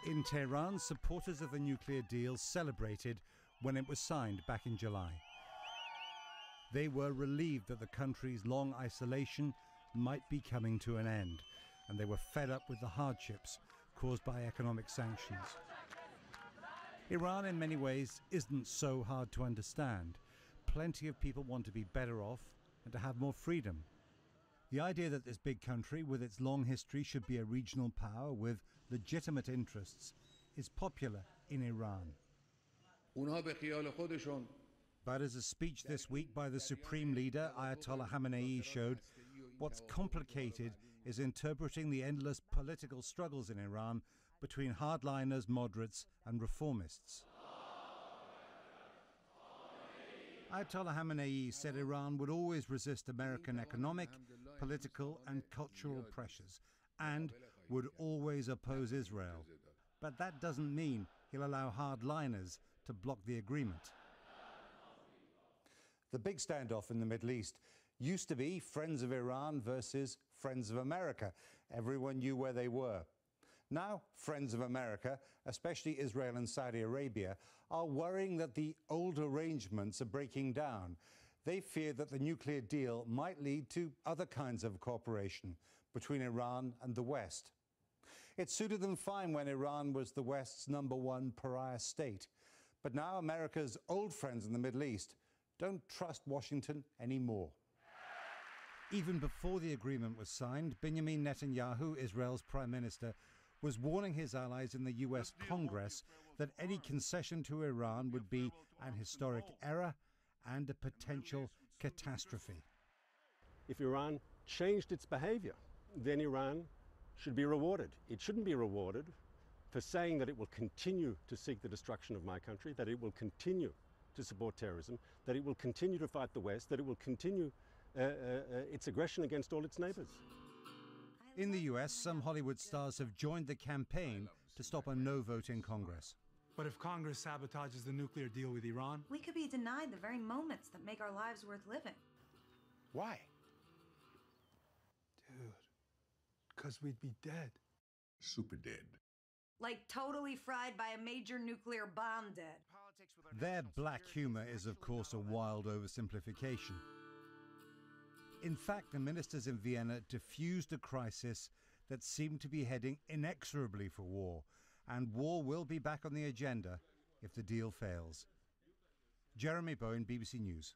In Tehran, supporters of the nuclear deal celebrated when it was signed back in July. They were relieved that the country's long isolation might be coming to an end, and they were fed up with the hardships caused by economic sanctions. Iran, in many ways, isn't so hard to understand. Plenty of people want to be better off and to have more freedom. The idea that this big country, with its long history, should be a regional power with legitimate interests is popular in Iran. But as a speech this week by the supreme leader, Ayatollah Khamenei, showed, what's complicated is interpreting the endless political struggles in Iran between hardliners, moderates and reformists. Ayatollah Khamenei said Iran would always resist American economic, political and cultural pressures and would always oppose Israel. But that doesn't mean he'll allow hardliners to block the agreement. The big standoff in the Middle East used to be friends of Iran versus friends of America. Everyone knew where they were. Now, friends of America, especially Israel and Saudi Arabia, are worrying that the old arrangements are breaking down. They fear that the nuclear deal might lead to other kinds of cooperation between Iran and the West. It suited them fine when Iran was the West's #1 pariah state. But now America's old friends in the Middle East don't trust Washington anymore. Even before the agreement was signed, Benjamin Netanyahu, Israel's prime minister, was warning his allies in the US Congress that any concession to Iran would be an historic error and a potential catastrophe. If Iran changed its behavior, then Iran should be rewarded. It shouldn't be rewarded for saying that it will continue to seek the destruction of my country, that it will continue to support terrorism, that it will continue to fight the West, that it will continue its aggression against all its neighbors. In the US, some Hollywood stars have joined the campaign to stop a no vote in Congress. But if Congress sabotages the nuclear deal with Iran, we could be denied the very moments that make our lives worth living. Why? Dude, because we'd be dead. Super dead. Like totally fried by a major nuclear bomb dead. Their black humor is, of course, a wild oversimplification. In fact, the ministers in Vienna diffused a crisis that seemed to be heading inexorably for war, and war will be back on the agenda if the deal fails. Jeremy Bowen, BBC News.